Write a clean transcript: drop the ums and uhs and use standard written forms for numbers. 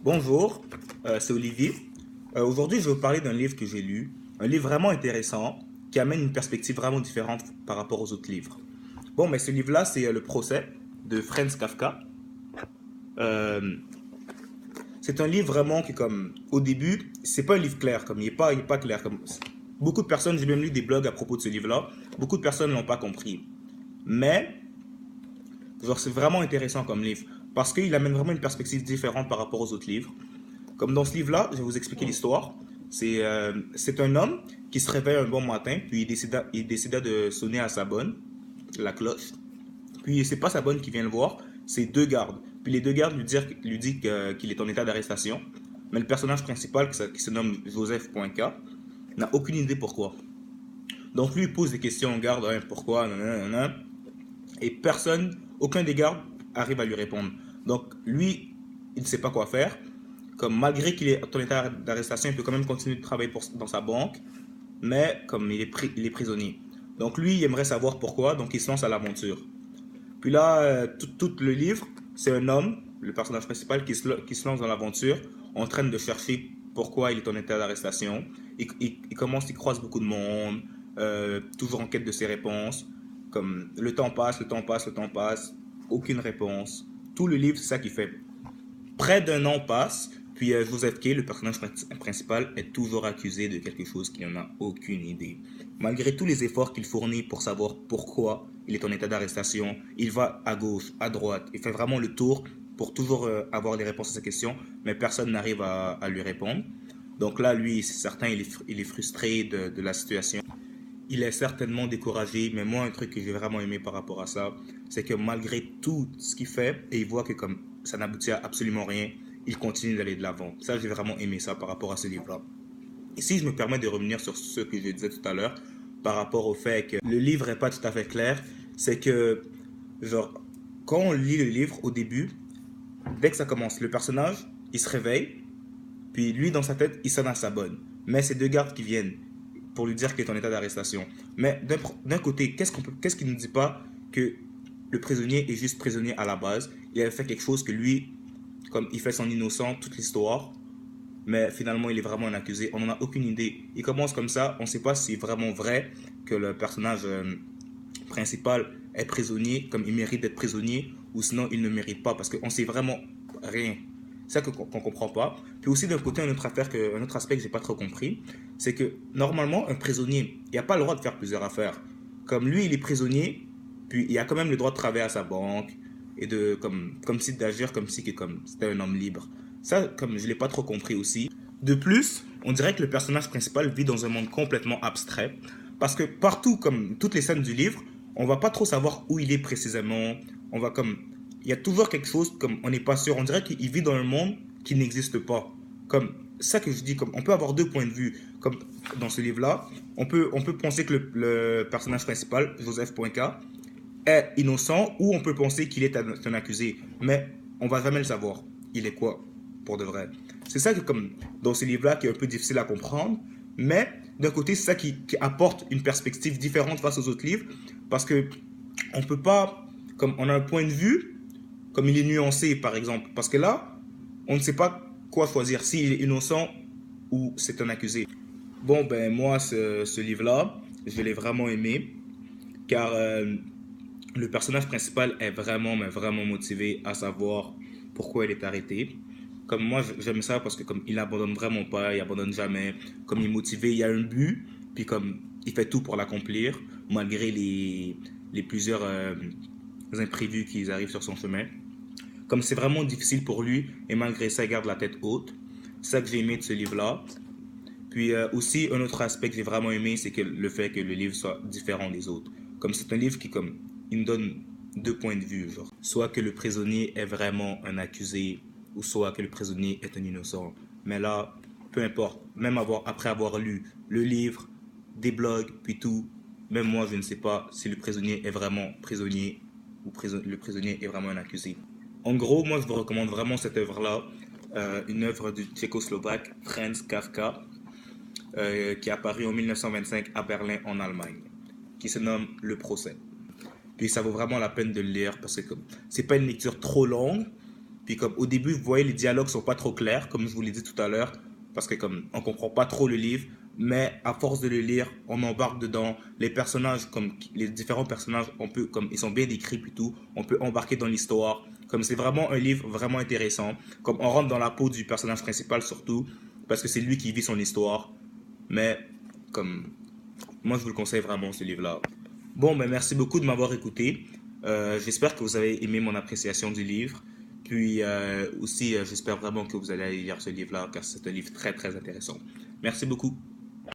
Bonjour, c'est Olivier. Aujourd'hui, je vais vous parler d'un livre que j'ai lu, un livre vraiment intéressant qui amène une perspective vraiment différente par rapport aux autres livres. Bon, mais ce livre-là, c'est Le procès de Franz Kafka. Euh, c'est un livre vraiment qui, comme, au début, c'est pas un livre clair, comme, il est pas clair. Comme, beaucoup de personnes, j'ai même lu des blogs à propos de ce livre-là, beaucoup de personnes ne l'ont pas compris. Mais, genre, c'est vraiment intéressant comme livre, parce qu'il amène vraiment une perspective différente par rapport aux autres livres. Comme dans ce livre-là, je vais vous expliquer l'histoire. C'est un homme qui se réveille un bon matin, puis il décida de sonner à sa bonne, la cloche. Puis c'est pas sa bonne qui vient le voir, c'est deux gardes. Puis les deux gardes lui disent qu'il est en état d'arrestation. Mais le personnage principal, qui se nomme Joseph.K, n'a aucune idée pourquoi. Donc lui, il pose des questions aux gardes, hein, pourquoi, nanana, nanana, et personne, aucun des gardes arrive à lui répondre. Donc lui, il ne sait pas quoi faire. Comme malgré qu'il est en état d'arrestation, il peut quand même continuer de travailler dans sa banque, mais comme il est prisonnier. Donc lui, il aimerait savoir pourquoi, donc il se lance à l'aventure. Puis là, tout le livre, c'est un homme, le personnage principal, qui se lance dans l'aventure, en train de chercher pourquoi il est en état d'arrestation. Il croise beaucoup de monde, toujours en quête de ses réponses. Comme le temps passe, le temps passe, le temps passe, aucune réponse. Tout le livre, c'est ça qui fait. Près d'un an passe, puis Joseph Kay, le personnage principal, est toujours accusé de quelque chose qu'il n'en a aucune idée. Malgré tous les efforts qu'il fournit pour savoir pourquoi il est en état d'arrestation, il va à gauche, à droite, il fait vraiment le tour pour toujours avoir les réponses à ses questions, mais personne n'arrive à lui répondre. Donc là, lui, c'est certain, il est frustré de la situation. Il est certainement découragé, mais moi, un truc que j'ai vraiment aimé par rapport à ça, c'est que malgré tout ce qu'il fait, et il voit que comme ça n'aboutit à absolument rien, il continue d'aller de l'avant. Ça, j'ai vraiment aimé ça par rapport à ce livre-là. Et si je me permets de revenir sur ce que je disais tout à l'heure, par rapport au fait que le livre n'est pas tout à fait clair, c'est que, genre, quand on lit le livre au début, dès que ça commence, le personnage, il se réveille, puis lui, dans sa tête, il sonne à sa bonne. Mais c'est deux gardes qui viennent pour lui dire qu'il est en état d'arrestation. Mais d'un côté, qu'est-ce qu'il ne dit pas que le prisonnier est juste prisonnier à la base. Il avait fait quelque chose que lui, comme il fait son innocent, toute l'histoire, mais finalement il est vraiment un accusé. On n'en a aucune idée. Il commence comme ça, on ne sait pas si c'est vraiment vrai que le personnage principal est prisonnier, comme il mérite d'être prisonnier, ou sinon il ne mérite pas, parce qu'on sait vraiment rien. C'est ça qu'on ne comprend pas. Puis aussi d'un côté, un autre aspect que j'ai pas trop compris, c'est que normalement un prisonnier, il n'a pas le droit de faire plusieurs affaires. Comme lui, il est prisonnier, puis il a quand même le droit de travailler à sa banque et de comme si d'agir comme si comme c'était un homme libre. Ça, comme je l'ai pas trop compris aussi. De plus, on dirait que le personnage principal vit dans un monde complètement abstrait, parce que partout, comme toutes les scènes du livre, on va pas trop savoir où il est précisément. On va comme, il y a toujours quelque chose comme on n'est pas sûr. On dirait qu'il vit dans un monde qui n'existe pas. Comme ça que je dis, comme on peut avoir deux points de vue. Comme dans ce livre-là, on peut penser que le personnage principal, Joseph.K, est innocent, ou on peut penser qu'il est un accusé. Mais on va jamais le savoir. Il est quoi pour de vrai. C'est ça que comme dans ce livre-là qui est un peu difficile à comprendre, mais d'un côté c'est ça qui apporte une perspective différente face aux autres livres, parce que on peut pas, comme on a un point de vue, comme il est nuancé par exemple, parce que là on ne sait pas quoi choisir, s'il est innocent ou c'est un accusé. Bon ben moi ce livre-là, je l'ai vraiment aimé, car le personnage principal est vraiment, mais vraiment motivé à savoir pourquoi il est arrêté. Comme moi, j'aime ça parce que comme il abandonne vraiment pas, il abandonne jamais. Comme il est motivé, il y a un but, puis comme il fait tout pour l'accomplir, malgré les plusieurs imprévus qui arrivent sur son chemin. Comme c'est vraiment difficile pour lui, et malgré ça, il garde la tête haute. C'est ça que j'ai aimé de ce livre-là. Puis aussi, un autre aspect que j'ai vraiment aimé, c'est que le fait que le livre soit différent des autres. Comme c'est un livre qui, comme, il me donne deux points de vue, genre. Soit que le prisonnier est vraiment un accusé, ou soit que le prisonnier est un innocent. Mais là, peu importe, même après avoir lu le livre, des blogs, puis tout, même moi, je ne sais pas si le prisonnier est vraiment prisonnier, ou le prisonnier est vraiment un accusé. En gros, moi, je vous recommande vraiment cette œuvre-là, une œuvre du tchécoslovaque Franz Kafka, qui est apparu en 1925 à Berlin, en Allemagne, qui se nomme Le procès. Puis ça vaut vraiment la peine de le lire parce que c'est pas une lecture trop longue. Puis comme au début, vous voyez, les dialogues sont pas trop clairs, comme je vous l'ai dit tout à l'heure, parce que comme on comprend pas trop le livre, mais à force de le lire, on embarque dedans. Les personnages, comme les différents personnages, on peut, comme ils sont bien décrits puis tout, on peut embarquer dans l'histoire. Comme c'est vraiment un livre vraiment intéressant. Comme on rentre dans la peau du personnage principal surtout, parce que c'est lui qui vit son histoire. Mais comme moi, je vous le conseille vraiment ce livre-là. Bon, ben merci beaucoup de m'avoir écouté. J'espère que vous avez aimé mon appréciation du livre. Puis aussi, j'espère vraiment que vous allez lire ce livre-là, car c'est un livre très très intéressant. Merci beaucoup.